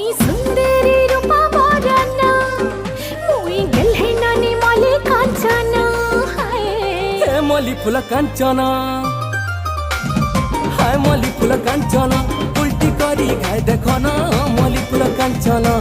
मुई सुंदरी रूपा बरना मुई गेल्हे नानी मले कांचना हाय हे मली फुल कांचना हाय मली फुल कांचना उल्टी करी खाए देखो ना मली फुल कांचना